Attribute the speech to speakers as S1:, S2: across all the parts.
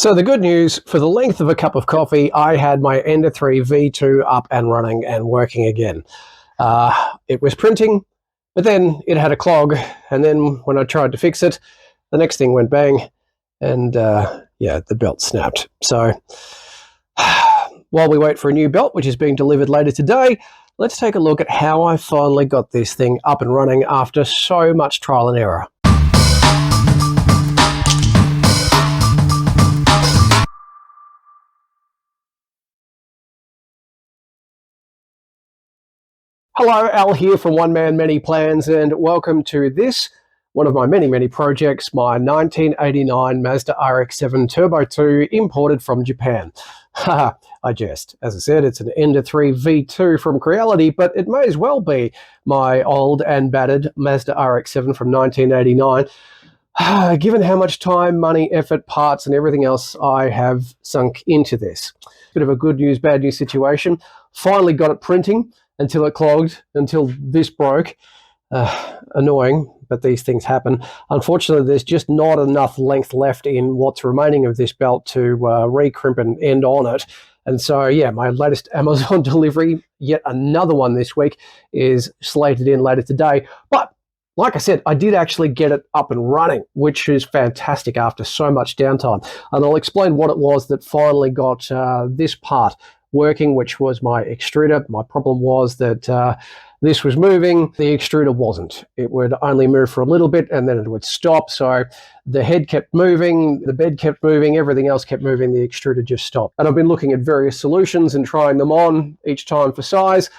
S1: So the good news, for the length of a cup of coffee, I had my Ender 3 V2 up and running and working again. It was printing, but then it had a clog, and then when I tried to fix it, the next thing went bang, and yeah, the belt snapped. So while we wait for a new belt, which is being delivered later today, let's take a look at how I finally got this thing up and running after so much trial and error. Hello, Al here from One Man Many Plans, and welcome to this, one of my many projects, my 1989 Mazda RX-7 Turbo 2 imported from Japan. Haha, I jest. As I said, it's an Ender 3 V2 from Creality, but it may as well be my old and battered Mazda RX-7 from 1989, given how much time, money, effort, parts, and everything else I have sunk into this. Bit of a good news, bad news situation. Finally got it printing until it clogged, until this broke. Annoying, but these things happen. Unfortunately, there's just not enough length left in what's remaining of this belt to recrimp and end on it. And so, yeah, my latest Amazon delivery, yet another one this week, is slated in later today. But like I said, I did actually get it up and running, which is fantastic after so much downtime. And I'll explain what it was that finally got this part working, which was my extruder. My problem was that this was moving, the extruder wasn't. It would only move for a little bit and then it would stop. So the head kept moving, the bed kept moving, everything else kept moving, the extruder just stopped. And I've been looking at various solutions and trying them on each time for size,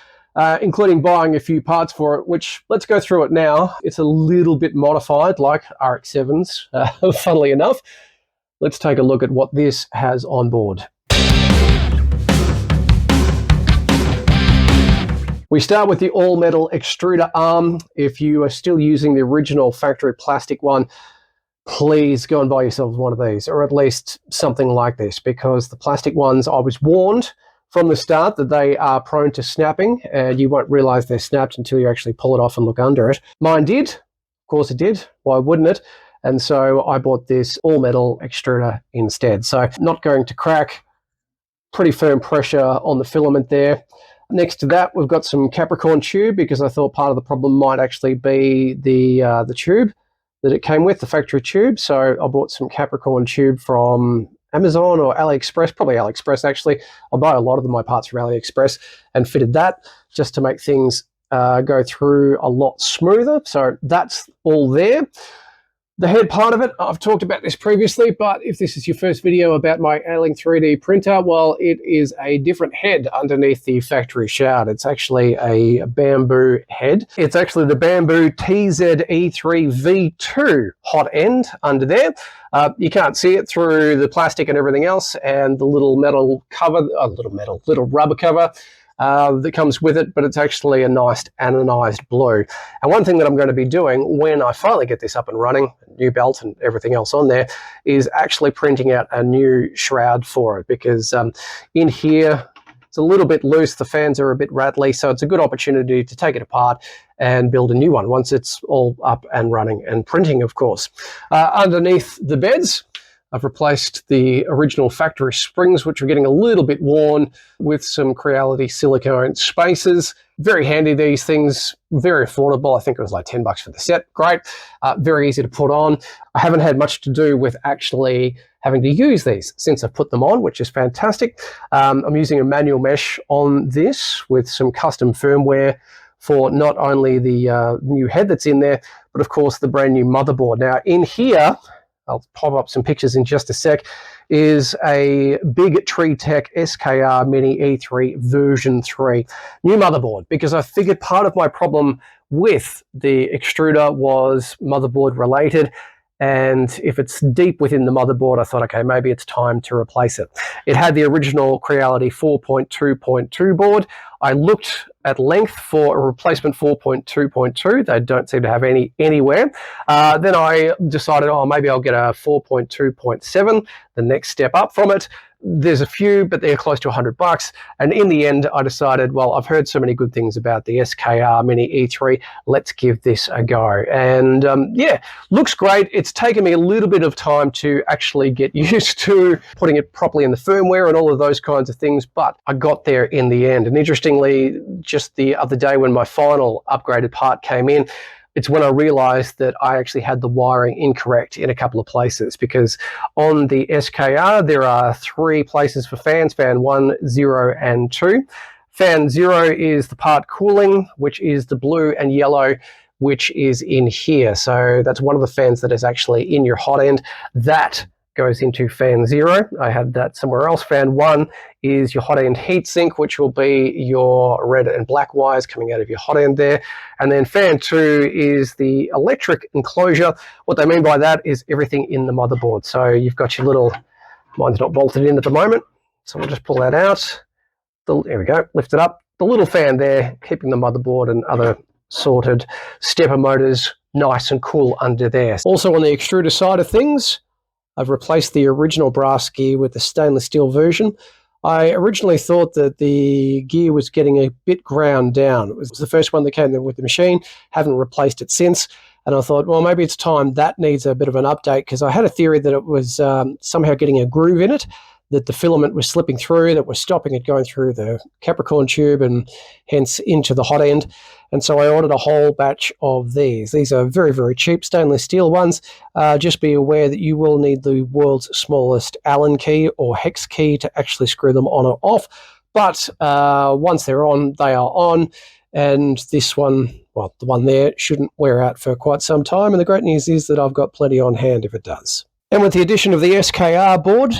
S1: including buying a few parts for it, which, let's go through it now. It's a little bit modified, like RX-7s, funnily enough. Let's take a look at what this has on board. We start with the all-metal extruder arm. If you are still using the original factory plastic one, please go and buy yourself one of these, or at least something like this, because the plastic ones, I was warned from the start that they are prone to snapping, and you won't realize they're snapped until you actually pull it off and look under it. Mine did. Of course it did. Why wouldn't it? And so I bought this all-metal extruder instead. So not going to crack. Pretty firm pressure on the filament there. Next to that, we've got some Capricorn tube, because I thought part of the problem might actually be the tube that it came with, the factory tube. So I bought some Capricorn tube from Amazon or AliExpress, probably AliExpress actually. I buy a lot of my parts from AliExpress, and fitted that just to make things go through a lot smoother. So that's all there. The head part of it, I've talked about this previously, but if this is your first video about my Alien 3D printer, well, it is a different head underneath the factory shroud. It's actually a bamboo head. It's actually the bamboo TZE3V2 hot end under there. You can't see it through the plastic and everything else, and the little metal cover, little rubber cover that comes with it, but it's actually a nice anodized blue. And one thing that I'm going to be doing when I finally get this up and running, new belt and everything else on there, is actually printing out a new shroud for it, because in here it's a little bit loose, the fans are a bit rattly, so it's a good opportunity to take it apart and build a new one once it's all up and running and printing, of course. Underneath the beds, I've replaced the original factory springs, which are getting a little bit worn, with some Creality silicone spacers. Very handy, these things, very affordable. I think it was like $10 for the set. Great, very easy to put on. I haven't had much to do with actually having to use these since I've put them on, which is fantastic. I'm using a manual mesh on this with some custom firmware for not only the new head that's in there, but of course the brand new motherboard. Now in here, I'll pop up some pictures in just a sec, is a big TreeTech SKR Mini E3 version 3. New motherboard, because I figured part of my problem with the extruder was motherboard related, and if it's deep within the motherboard, I thought, okay, maybe it's time to replace it. It had the original Creality 4.2.2 board. I looked at length for a replacement 4.2.2. They don't seem to have any anywhere. Then I decided, oh, maybe I'll get a 4.2.7, the next step up from it. There's a few, but they're close to $100. And in the end, I decided, well, I've heard so many good things about the SKR Mini E3. Let's give this a go. And yeah, looks great. It's taken me a little bit of time to actually get used to putting it properly in the firmware and all of those kinds of things, but I got there in the end. And interestingly, just the other day when my final upgraded part came in, it's when I realized that I actually had the wiring incorrect in a couple of places, because on the SKR, there are 3 places for fans, fan 1, 0, and 2. Fan 0 is the part cooling, which is the blue and yellow, which is in here. So that's one of the fans that is actually in your hot end. That goes into fan 0. I had that somewhere else. Fan 1 is your hot end heatsink, which will be your red and black wires coming out of your hot end there. And then fan 2 is the electric enclosure. What they mean by that is everything in the motherboard. So you've got your little, mine's not bolted in at the moment, so we'll just pull that out. There we go, lift it up. The little fan there, keeping the motherboard and other sorted stepper motors nice and cool under there. Also on the extruder side of things, I've replaced the original brass gear with the stainless steel version. I originally thought that the gear was getting a bit ground down. It was the first one that came in with the machine, haven't replaced it since. And I thought, well, maybe it's time that needs a bit of an update, because I had a theory that it was somehow getting a groove in it, that the filament was slipping through, that was stopping it going through the Capricorn tube and hence into the hot end. And so I ordered a whole batch of these. These are very, very cheap stainless steel ones. Just be aware that you will need the world's smallest Allen key or hex key to actually screw them on or off. But once they're on, they are on. And this one, well, the one there, shouldn't wear out for quite some time. And the great news is that I've got plenty on hand if it does. And with the addition of the SKR board,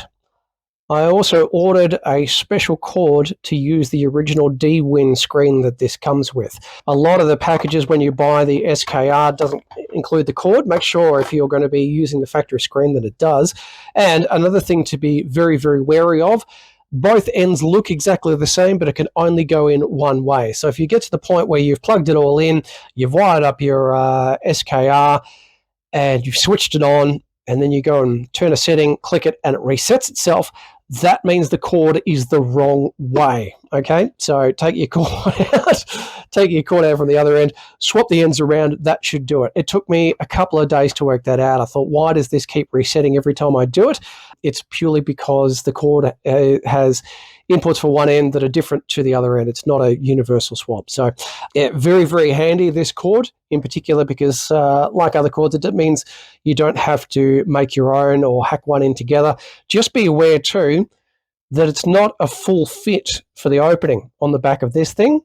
S1: I also ordered a special cord to use the original D-Win screen that this comes with. A lot of the packages when you buy the SKR doesn't include the cord. Make sure if you're going to be using the factory screen that it does. And another thing to be very, very wary of, both ends look exactly the same, but it can only go in one way. So if you get to the point where you've plugged it all in, you've wired up your SKR, and you've switched it on, and then you go and turn a setting, click it, and it resets itself, that means the cord is the wrong way, okay? So take your cord out, take your cord out from the other end, swap the ends around, that should do it. It took me a couple of days to work that out. I thought, why does this keep resetting every time I do it? It's purely because the cord has inputs for one end that are different to the other end. It's not a universal swap. So yeah, very, very handy, this cord in particular, because like other cords, it means you don't have to make your own or hack one in together. Just be aware too that it's not a full fit for the opening on the back of this thing.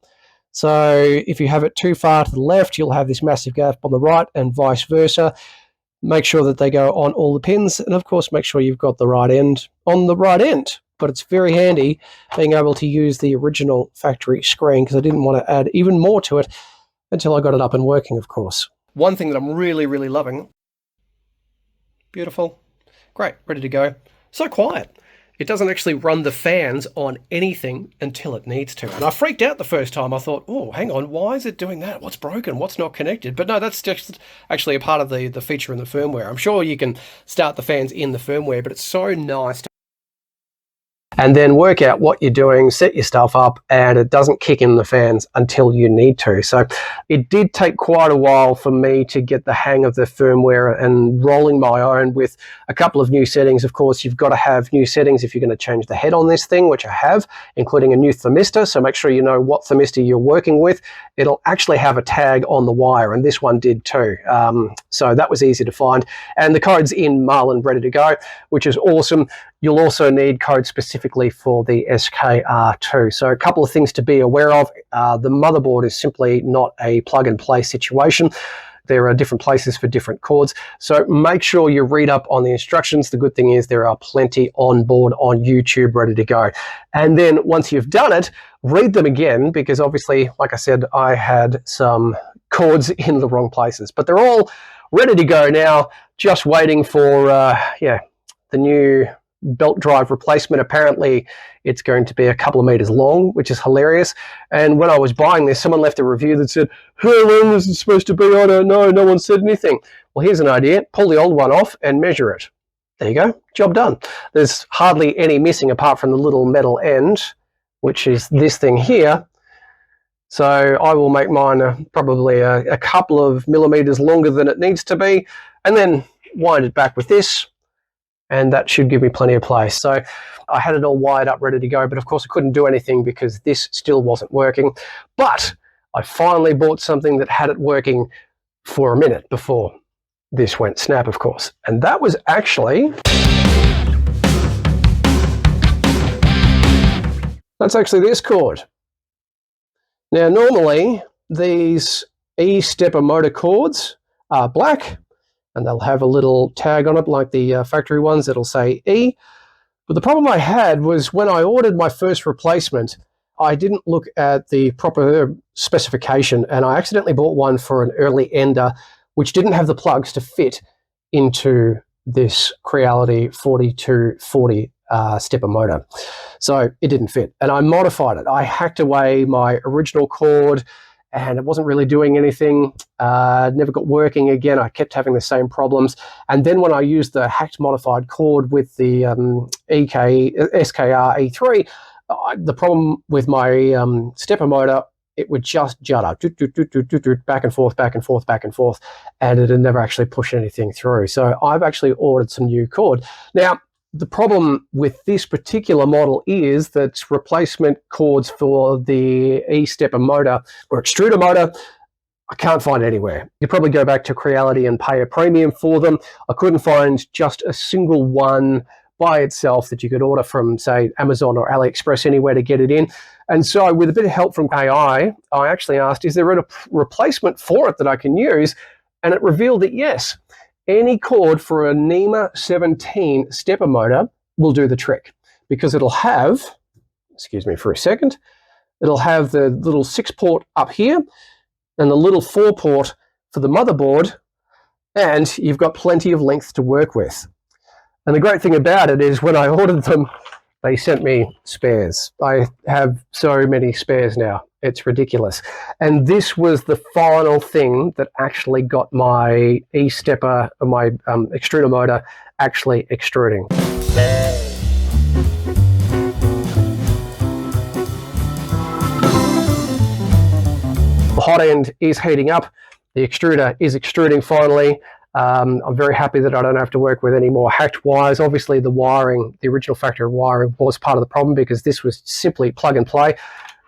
S1: So if you have it too far to the left, you'll have this massive gap on the right, and vice versa. Make sure that they go on all the pins, and of course make sure you've got the right end on the right end. But it's very handy being able to use the original factory screen, because I didn't want to add even more to it until I got it up and working, of course. One thing that I'm really, really loving, beautiful, great, ready to go. So quiet. It doesn't actually run the fans on anything until it needs to. And I freaked out the first time. I thought, oh, hang on, why is it doing that? What's broken? What's not connected? But no, that's just actually a part of the feature in the firmware. I'm sure you can start the fans in the firmware, but it's so nice to and then work out what you're doing, set your stuff up, and it doesn't kick in the fans until you need to. So it did take quite a while for me to get the hang of the firmware and rolling my own with a couple of new settings. Of course, you've got to have new settings if you're going to change the head on this thing, which I have, including a new thermistor. So make sure you know what thermistor you're working with. It'll actually have a tag on the wire, and this one did too. So that was easy to find. And the code's in Marlin ready to go, which is awesome. You'll also need code specifically for the SKR2. So a couple of things to be aware of. The motherboard is simply not a plug-and-play situation. There are different places for different cords. So make sure you read up on the instructions. The good thing is there are plenty on board on YouTube ready to go. And then once you've done it, read them again, because obviously, like I said, I had some cords in the wrong places. But they're all ready to go now, just waiting for, the new belt drive replacement. Apparently it's going to be a couple of meters long, which is hilarious. And when I was buying this, someone left a review that said, how long is it supposed to be? I don't know. No one said anything. Well, here's an idea. Pull the old one off and measure it. There you go. Job done. There's hardly any missing apart from the little metal end, which is this thing here. So I will make mine probably a couple of millimeters longer than it needs to be, and then wind it back with this, and that should give me plenty of place. So I had it all wired up, ready to go, but of course I couldn't do anything because this still wasn't working. But I finally bought something that had it working for a minute before this went snap, of course. And that was actually... that's actually this cord. Now, normally, these E-stepper motor cords are black, and they'll have a little tag on it like the factory ones that'll say E. But the problem I had was when I ordered my first replacement, I didn't look at the proper specification, and I accidentally bought one for an early ender, which didn't have the plugs to fit into this Creality 4240 stepper motor. So it didn't fit, and I modified it. I hacked away my original cord, and it wasn't really doing anything. Never got working again. I kept having the same problems. And then when I used the hacked modified cord with the SKR E3, the problem with my stepper motor, it would just judder, back and forth, back and forth, back and forth, and it had never actually pushed anything through. So I've actually ordered some new cord. Now, the problem with this particular model is that replacement cords for the E-stepper motor or extruder motor, I can't find anywhere. You probably go back to Creality and pay a premium for them. I couldn't find just a single one by itself that you could order from, say, Amazon or AliExpress, anywhere to get it in. And so with a bit of help from AI, I actually asked, is there a replacement for it that I can use? And it revealed that yes, any cord for a NEMA 17 stepper motor will do the trick, because it'll have, excuse me for a second, it'll have the little 6-port up here and the little 4-port for the motherboard, and you've got plenty of length to work with. And the great thing about it is when I ordered them, they sent me spares. I have so many spares now. It's ridiculous. And this was the final thing that actually got my E-stepper, my extruder motor, actually extruding. The hot end is heating up. The extruder is extruding finally. I'm very happy that I don't have to work with any more hacked wires. Obviously, the wiring, the original factory wiring, was part of the problem because this was simply plug and play.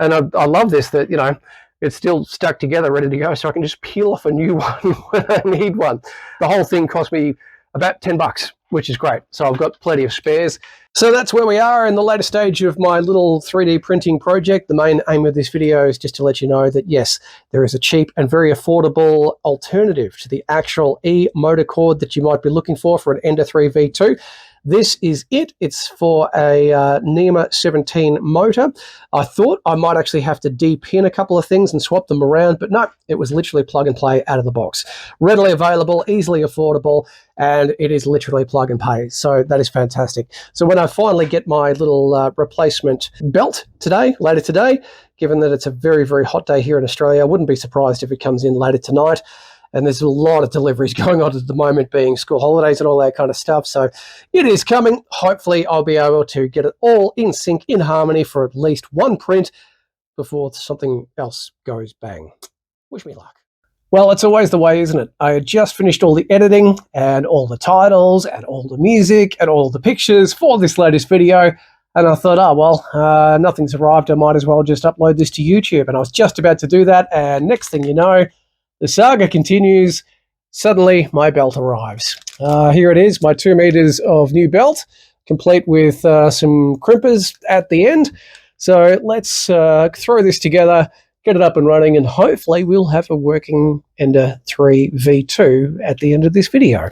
S1: And I love this, that, you know, it's still stuck together, ready to go, so I can just peel off a new one when I need one. The whole thing cost me about $10, which is great. So I've got plenty of spares. So that's where we are in the later stage of my little 3D printing project. The main aim of this video is just to let you know that yes, there is a cheap and very affordable alternative to the actual E-motor cord that you might be looking for an Ender 3 V2. This is it. It's for a NEMA 17 motor. I thought I might actually have to de-pin a couple of things and swap them around, but no, it was literally plug and play out of the box. Readily available, easily affordable, and it is literally plug and play. So that is fantastic. So when I finally get my little replacement belt later today, given that it's a very, very hot day here in Australia, I wouldn't be surprised if it comes in later tonight. And there's a lot of deliveries going on at the moment, being school holidays and all that kind of stuff. So it is coming. Hopefully I'll be able to get it all in sync, in harmony for at least one print before something else goes bang. Wish me luck. Well, it's always the way, isn't it? I had just finished all the editing and all the titles and all the music and all the pictures for this latest video. And I thought, oh, well, nothing's arrived. I might as well just upload this to YouTube. And I was just about to do that. And next thing you know, the saga continues. Suddenly, my belt arrives. Here it is, my 2 meters of new belt, complete with some crimpers at the end. So let's throw this together, get it up and running, and hopefully we'll have a working Ender 3 V2 at the end of this video.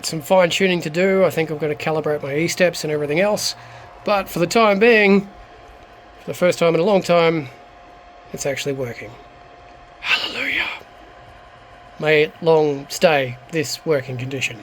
S1: got some fine tuning to do. I think I've got to calibrate my E-steps and everything else. But for the time being, for the first time in a long time, it's actually working. Hallelujah. May it long stay this working condition.